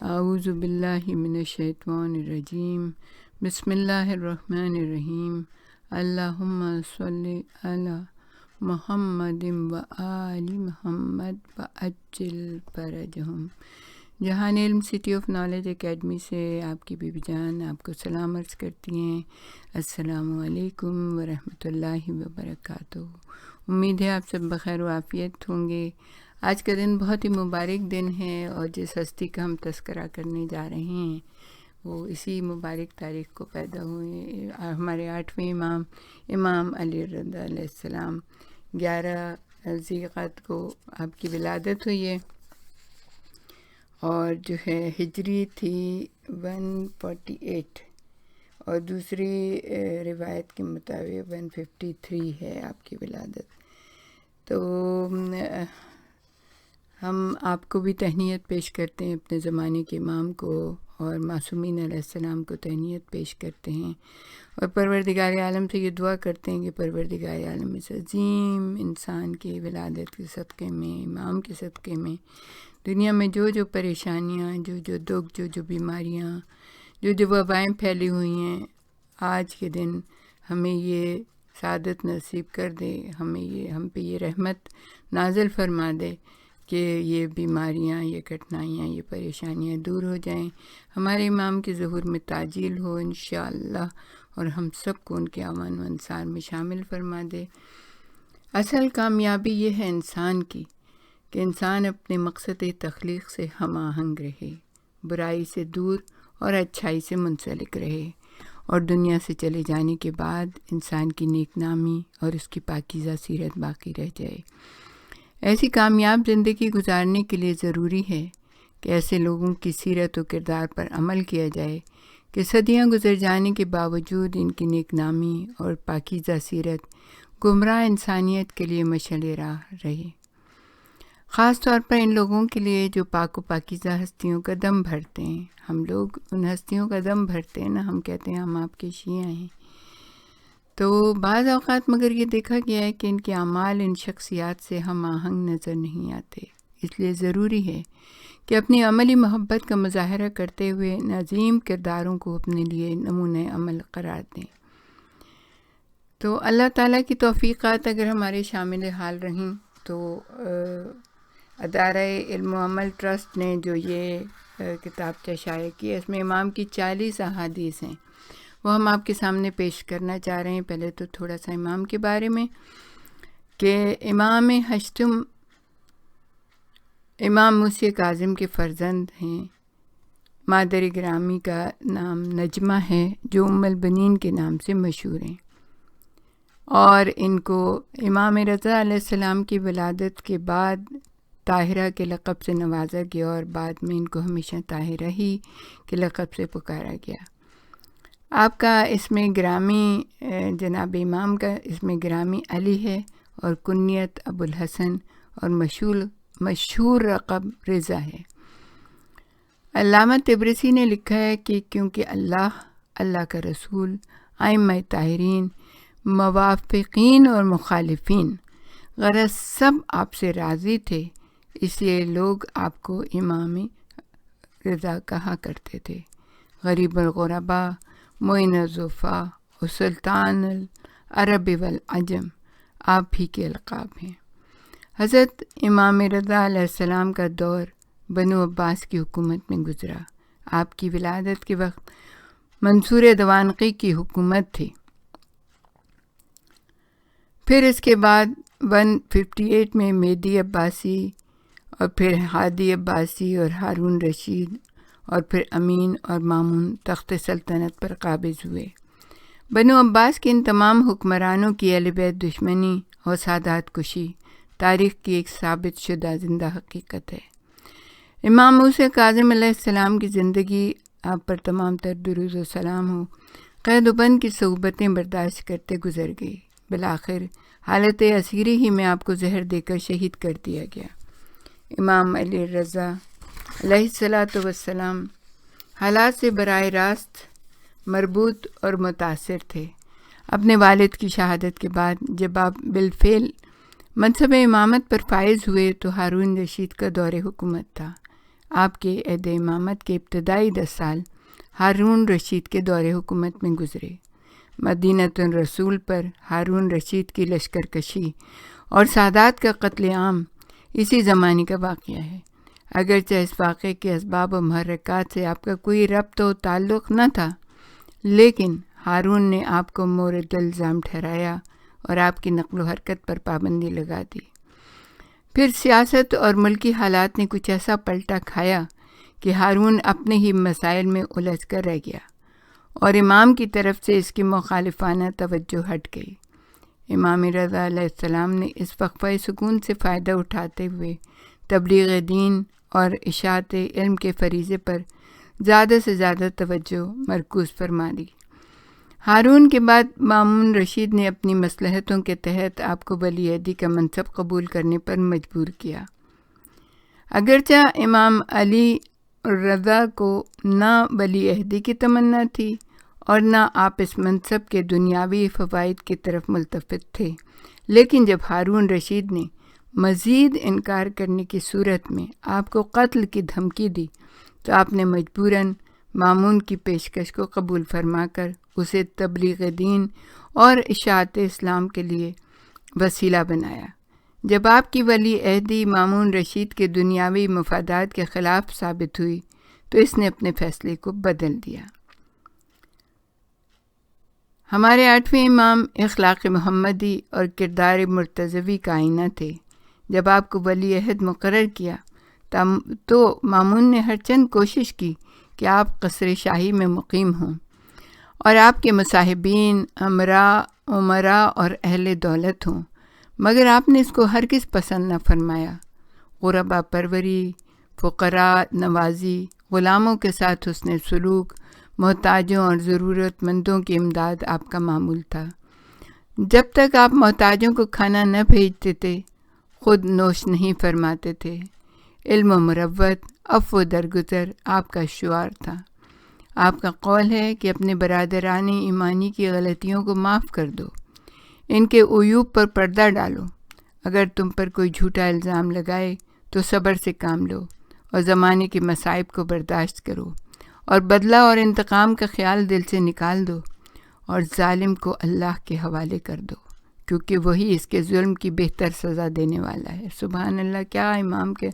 اعوذ باللہ من الشیطان الرجیم بسم اللہ الرحمن الرحیم اللہم صلی علی محمد و آل محمد و عجل فرجہم۔ جہان علم سٹی آف نالج اکیڈمی سے آپ کی بیوی جان آپ کو سلام عرض کرتی ہیں۔ السلام علیکم ورحمۃ اللہ وبرکاتہ۔ امید ہے آپ سب بخیر و عافیت ہوں گے۔ آج کا دن بہت ہی مبارک دن ہے اور جس ہستی کا ہم تذکرہ کرنے جا رہے ہیں وہ اسی مبارک تاریخ کو پیدا ہوئے۔ ہمارے 8ویں امام علی رضا علیہ السلام 11 ذی القعدہ کو آپ کی ولادت ہوئی ہے اور جو ہے ہجری تھی 148 اور دوسری روایت کے مطابق 153 ہے آپ کی ولادت۔ تو ہم آپ کو بھی تہنیت پیش کرتے ہیں، اپنے زمانے کے امام کو اور معصومین علیہ السلام کو تہنیت پیش کرتے ہیں اور پروردگار عالم سے یہ دعا کرتے ہیں کہ پروردگار عالم اس عظیم انسان کی ولادت کے صدقے میں، امام کے صدقے میں دنیا میں جو پریشانیاں، جو دکھ، جو بیماریاں، جو وبائیں پھیلی ہوئی ہیں، آج کے دن ہمیں یہ سعادت نصیب کر دے، ہم پہ یہ رحمت نازل فرما دے کہ یہ بیماریاں، یہ کٹھنائیاں، یہ پریشانیاں دور ہو جائیں، ہمارے امام کے ظہور میں تعجیل ہو انشاءاللہ اور ہم سب کو ان کے اعوان و انصار میں شامل فرما دے۔ اصل کامیابی یہ ہے انسان کی کہ انسان اپنے مقصد تخلیق سے ہم آہنگ رہے، برائی سے دور اور اچھائی سے منسلک رہے اور دنیا سے چلے جانے کے بعد انسان کی نیک نامی اور اس کی پاکیزہ سیرت باقی رہ جائے۔ ایسی کامیاب زندگی گزارنے کے لیے ضروری ہے کہ ایسے لوگوں کی سیرت و کردار پر عمل کیا جائے کہ صدیاں گزر جانے کے باوجود ان کی نیک نامی اور پاکیزہ سیرت گمراہ انسانیت کے لیے مشعل راہ رہے، خاص طور پر ان لوگوں کے لیے جو پاک و پاکیزہ ہستیوں کا دم بھرتے ہیں۔ ہم لوگ ان ہستیوں کا دم بھرتے ہیں نا، ہم کہتے ہیں ہم آپ کے شیعہ ہیں، تو بعض اوقات مگر یہ دیکھا گیا ہے کہ ان کے اعمال ان شخصیات سے ہم آہنگ نظر نہیں آتے۔ اس لیے ضروری ہے کہ اپنی عملی محبت کا مظاہرہ کرتے ہوئے ان عظیم کرداروں کو اپنے لیے نمونۂ عمل قرار دیں۔ تو اللہ تعالیٰ کی توفیقات اگر ہمارے شامل حال رہیں تو ادارہ علم و عمل ٹرسٹ نے جو یہ کتاب شائع کی ہے، اس میں امام کی 40 احادیث ہیں، وہ ہم آپ کے سامنے پیش کرنا چاہ رہے ہیں۔ پہلے تو تھوڑا سا امام کے بارے میں کہ امام ہشتم امام موسیٰ کاظم کے فرزند ہیں۔ مادر گرامی کا نام نجمہ ہے جو ام البنین کے نام سے مشہور ہیں، اور ان کو امام رضا علیہ السلام کی ولادت کے بعد طاہرہ کے لقب سے نوازا گیا اور بعد میں ان کو ہمیشہ طاہرہ ہی کے لقب سے پکارا گیا۔ آپ کا اسم گرامی جناب امام کا اسم گرامی علی ہے اور کنیت ابو الحسن اور مشہور رقب رضا ہے۔ علامہ طبرسی نے لکھا ہے کہ کیونکہ اللہ کا رسول، ائمہ طاہرین، موافقین اور مخالفین غرض سب آپ سے راضی تھے، اس لیے لوگ آپ کو امام رضا کہا کرتے تھے۔ غریب الغرباء، معین الضعفاء و سلطان العرب والعجم آپ ہی کے القاب ہیں۔ حضرت امام رضا علیہ السلام کا دور بنو عباس کی حکومت میں گزرا۔ آپ کی ولادت کے وقت منصور دوانقی کی حکومت تھی۔ پھر اس کے بعد 158 میں مہدی عباسی اور پھر ہادی عباسی اور ہارون رشید اور پھر امین اور مامون تخت سلطنت پر قابض ہوئے۔ بنو عباس کے ان تمام حکمرانوں کی اہل بیت دشمنی اور سادات کشی تاریخ کی ایک ثابت شدہ زندہ حقیقت ہے۔ امام موسیٰ کاظم علیہ السلام کی زندگی، آپ پر تمام تر درود و سلام ہو، قید و بند کی صعوبتیں برداشت کرتے گزر گئی۔ بالآخر حالت اسیری ہی میں آپ کو زہر دے کر شہید کر دیا گیا۔ امام علی رضا علیہ السلام حالات سے براہ راست مربوط اور متاثر تھے۔ اپنے والد کی شہادت کے بعد جب آپ بالفعل منصب امامت پر فائز ہوئے تو ہارون رشید کا دور حکومت تھا۔ آپ کے عہد امامت کے ابتدائی 10 سال ہارون رشید کے دور حکومت میں گزرے۔ مدینۃ الرسول پر ہارون رشید کی لشکر کشی اور سادات کا قتل عام اسی زمانے کا واقعہ ہے۔ اگرچہ اس واقعے کے اسباب و محرکات سے آپ کا کوئی ربط و تعلق نہ تھا، لیکن ہارون نے آپ کو مورد الزام ٹھہرایا اور آپ کی نقل و حرکت پر پابندی لگا دی۔ پھر سیاست اور ملکی حالات نے کچھ ایسا پلٹا کھایا کہ ہارون اپنے ہی مسائل میں الجھ کر رہ گیا اور امام کی طرف سے اس کی مخالفانہ توجہ ہٹ گئی۔ امام رضا علیہ السلام نے اس وقفہ سکون سے فائدہ اٹھاتے ہوئے تبلیغ دین اور اشاعت علم کے فریضے پر زیادہ سے زیادہ توجہ مرکوز فرما دی۔ ہارون کے بعد مامون رشید نے اپنی مصلحتوں کے تحت آپ کو ولی عہدی کا منصب قبول کرنے پر مجبور کیا۔ اگرچہ امام علی رضا کو نہ ولی عہدی کی تمنا تھی اور نہ آپ اس منصب کے دنیاوی فوائد کی طرف ملتفت تھے، لیکن جب ہارون رشید نے مزید انکار کرنے کی صورت میں آپ کو قتل کی دھمکی دی تو آپ نے مجبوراً مامون کی پیشکش کو قبول فرما کر اسے تبلیغ دین اور اشاعت اسلام کے لیے وسیلہ بنایا۔ جب آپ کی ولی عہدی مامون رشید کے دنیاوی مفادات کے خلاف ثابت ہوئی تو اس نے اپنے فیصلے کو بدل دیا۔ ہمارے 8ویں امام اخلاق محمدی اور کردار مرتضوی کا آئینہ تھے۔ جب آپ کو ولی عہد مقرر کیا تو مامون نے ہر چند کوشش کی کہ آپ قصر شاہی میں مقیم ہوں اور آپ کے مصاحبین امراء اور اہل دولت ہوں، مگر آپ نے اس کو ہرگز پسند نہ فرمایا۔ غربا پروری، فقراء نوازی، غلاموں کے ساتھ حسن سلوک، محتاجوں اور ضرورت مندوں کی امداد آپ کا معمول تھا۔ جب تک آپ محتاجوں کو کھانا نہ بھیجتے تھے، خود نوش نہیں فرماتے تھے۔ علم و مروت، عفو و درگزر آپ کا شعار تھا۔ آپ کا قول ہے کہ اپنے برادران ایمانی کی غلطیوں کو معاف کر دو، ان کے عیوب پر پردہ ڈالو۔ اگر تم پر کوئی جھوٹا الزام لگائے تو صبر سے کام لو اور زمانے کے مصائب کو برداشت کرو، اور بدلہ اور انتقام کا خیال دل سے نکال دو، اور ظالم کو اللہ کے حوالے کر دو، کیونکہ وہی اس کے ظلم کی بہتر سزا دینے والا ہے۔ سبحان اللہ! کیا امام کے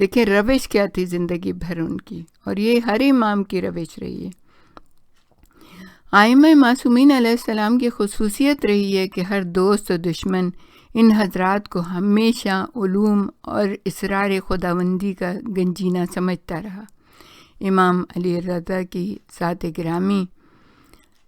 دیکھیں روش کیا تھی زندگی بھر ان کی، اور یہ ہر امام کی روش رہی ہے۔ ائمہ معصومین علیہ السلام کی خصوصیت رہی ہے کہ ہر دوست و دشمن ان حضرات کو ہمیشہ علوم اور اسرار خداوندی کا گنجینہ سمجھتا رہا۔ امام علی رضا کی ذات گرامی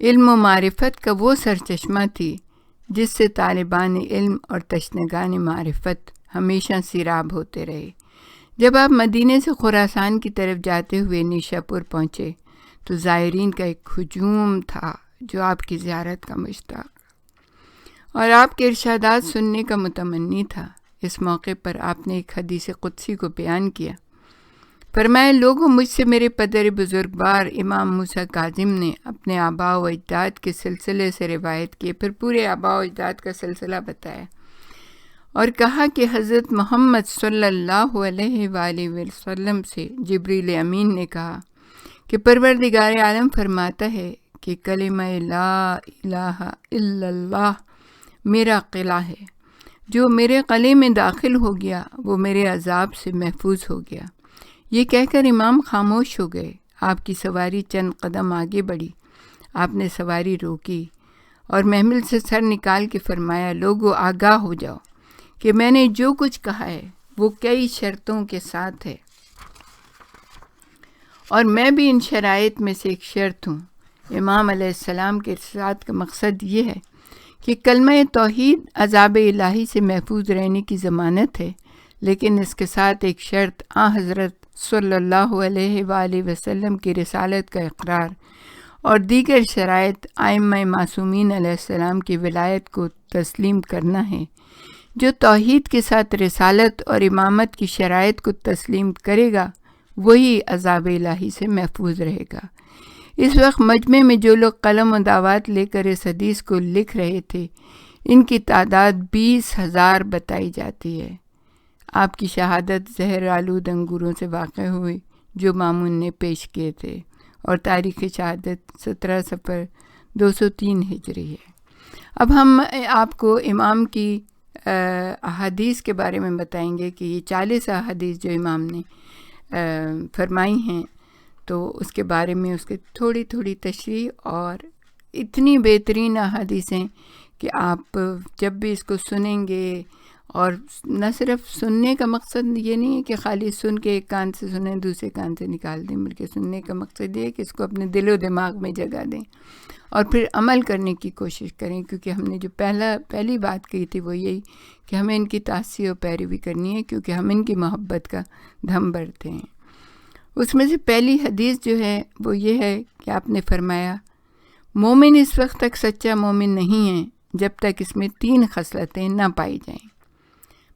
علم و معرفت کا وہ سرچشمہ تھی جس سے طالبان علم اور تشنگان معرفت ہمیشہ سیراب ہوتے رہے۔ جب آپ مدینے سے خراسان کی طرف جاتے ہوئے نیشا پور پہنچے تو زائرین کا ایک ہجوم تھا جو آپ کی زیارت کا مشتاق اور آپ کے ارشادات سننے کا متمنی تھا۔ اس موقع پر آپ نے ایک حدیث قدسی کو بیان کیا۔ فرمایا، لوگوں، مجھ سے میرے پدر بزرگوار امام موسیٰ کاظم نے اپنے آباء و اجداد کے سلسلے سے روایت کیے، پھر پورے آباء و اجداد کا سلسلہ بتایا اور کہا کہ حضرت محمد صلی اللہ علیہ وآلہ وسلم سے جبریل امین نے کہا کہ پروردگار عالم فرماتا ہے کہ کلمہ لا الہ الا اللہ میرا قلعہ ہے، جو میرے قلعے میں داخل ہو گیا وہ میرے عذاب سے محفوظ ہو گیا۔ یہ کہہ کر امام خاموش ہو گئے۔ آپ کی سواری چند قدم آگے بڑھی، آپ نے سواری روکی اور محمل سے سر نکال کے فرمایا، لوگو آگاہ ہو جاؤ کہ میں نے جو کچھ کہا ہے وہ کئی شرطوں کے ساتھ ہے، اور میں بھی ان شرائط میں سے ایک شرط ہوں۔ امام علیہ السلام کے ارشاد کا مقصد یہ ہے کہ کلمہ توحید عذاب الہی سے محفوظ رہنے کی ضمانت ہے، لیکن اس کے ساتھ ایک شرط حضرت صلی اللہ علیہ وآلہ وسلم کی رسالت کا اقرار اور دیگر شرائط ائمہ معصومین علیہ السلام کی ولایت کو تسلیم کرنا ہے۔ جو توحید کے ساتھ رسالت اور امامت کی شرائط کو تسلیم کرے گا وہی عذاب الہی سے محفوظ رہے گا۔ اس وقت مجمع میں جو لوگ قلم و دعوات لے کر اس حدیث کو لکھ رہے تھے، ان کی تعداد 20,000 بتائی جاتی ہے۔ آپ کی شہادت زہر آلود انگوروں سے واقع ہوئی جو مامون نے پیش کیے تھے، اور تاریخ شہادت 17 صفر 203 ہجری ہے۔ اب ہم آپ کو امام کی احادیث کے بارے میں بتائیں گے کہ یہ 40 احادیث جو امام نے فرمائی ہیں، تو اس کے بارے میں اس کے تھوڑی تھوڑی تشریح، اور اتنی بہترین احادیث ہیں کہ آپ جب بھی اس کو سنیں گے، اور نہ صرف سننے کا مقصد یہ نہیں ہے کہ خالی سن کے ایک کان سے سنیں دوسرے کان سے نکال دیں، بلکہ سننے کا مقصد یہ ہے کہ اس کو اپنے دل و دماغ میں جگہ دیں اور پھر عمل کرنے کی کوشش کریں، کیونکہ ہم نے جو پہلی بات کہی تھی وہ یہی کہ ہمیں ان کی تاثیر و پیروی کرنی ہے، کیونکہ ہم ان کی محبت کا دھم بھرتے ہیں۔ اس میں سے پہلی حدیث جو ہے وہ یہ ہے کہ آپ نے فرمایا، مومن اس وقت تک سچا مومن نہیں ہے جب تک اس میں 3 خصلتیں نہ پائی جائیں: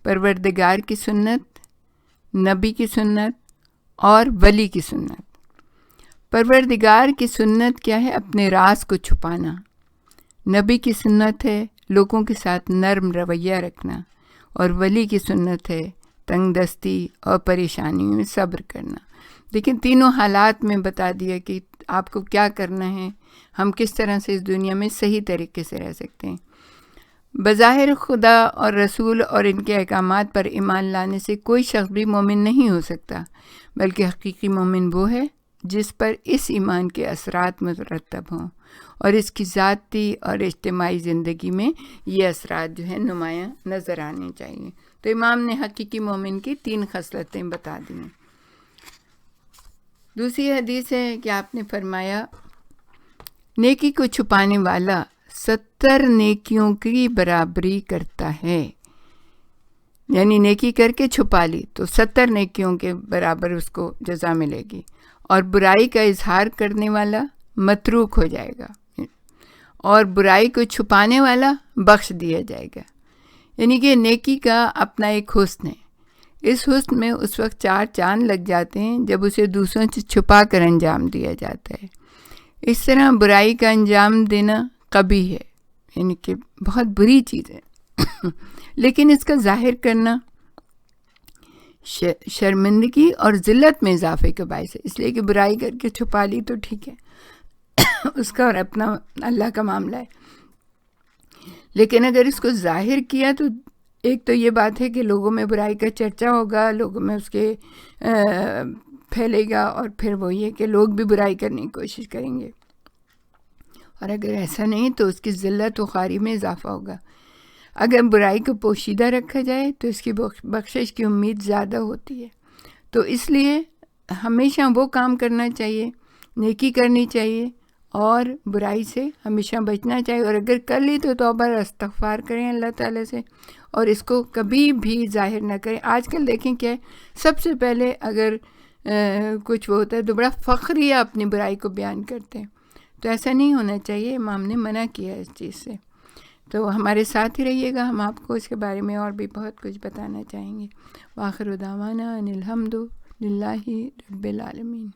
پروردگار کی سنت، نبی کی سنت اور ولی کی سنت۔ پروردگار کی سنت کیا ہے؟ اپنے راز کو چھپانا۔ نبی کی سنت ہے لوگوں کے ساتھ نرم رویہ رکھنا، اور ولی کی سنت ہے تنگ دستی اور پریشانیوں میں صبر کرنا۔ لیکن تینوں حالات میں بتا دیا کہ آپ کو کیا کرنا ہے، ہم کس طرح سے اس دنیا میں صحیح طریقے سے رہ سکتے ہیں۔ بظاہر خدا اور رسول اور ان کے احکامات پر ایمان لانے سے کوئی شخص بھی مومن نہیں ہو سکتا، بلکہ حقیقی مومن وہ ہے جس پر اس ایمان کے اثرات مرتب ہوں، اور اس کی ذاتی اور اجتماعی زندگی میں یہ اثرات جو ہیں نمایاں نظر آنے چاہیے۔ تو امام نے حقیقی مومن کی 3 خصلتیں بتا دی ہیں۔ دوسری حدیث ہے کہ آپ نے فرمایا، نیکی کو چھپانے والا 70 نیکیوں کی برابری کرتا ہے، یعنی نیکی کر کے چھپا لی تو 70 نیکیوں کے برابر اس کو جزا ملے گی، اور برائی کا اظہار کرنے والا متروک ہو جائے گا، اور برائی کو چھپانے والا بخش دیا جائے گا۔ یعنی کہ نیکی کا اپنا ایک حسن ہے، اس حسن میں اس وقت 4 چاند لگ جاتے ہیں جب اسے دوسروں سے چھپا کر انجام دیا جاتا ہے۔ اس طرح برائی کا انجام دینا قبیح ہے، یعنی کہ بہت بری چیز ہے، لیکن اس کا ظاہر کرنا شرمندگی اور ذلت میں اضافے کا باعث ہے، اس لیے کہ برائی کر کے چھپا لی تو ٹھیک ہے، اس کا اور اپنا اللہ کا معاملہ ہے، لیکن اگر اس کو ظاہر کیا تو ایک تو یہ بات ہے کہ لوگوں میں برائی کا چرچا ہوگا، لوگوں میں اس کے پھیلے گا، اور پھر وہ یہ کہ لوگ بھی برائی کرنے کی کوشش کریں گے، اور اگر ایسا نہیں تو اس کی ذلت و خواری میں اضافہ ہوگا۔ اگر برائی کو پوشیدہ رکھا جائے تو اس کی بخشش کی امید زیادہ ہوتی ہے، تو اس لیے ہمیشہ وہ کام کرنا چاہیے، نیکی کرنی چاہیے، اور برائی سے ہمیشہ بچنا چاہیے، اور اگر کر لی تو توبہ اور استغفار کریں اللہ تعالیٰ سے، اور اس کو کبھی بھی ظاہر نہ کریں۔ آج کل دیکھیں کیا ہے، سب سے پہلے اگر کچھ وہ ہوتا ہے تو بڑا فخریہ اپنی برائی کو بیان کرتے ہیں، تو ایسا نہیں ہونا چاہیے، امام نے منع کیا اس چیز سے۔ تو ہمارے ساتھ ہی رہیے گا، ہم آپ کو اس کے بارے میں اور بھی بہت کچھ بتانا چاہیں گے۔ وآخر دعوانا ان الحمد للہ رب العالمین۔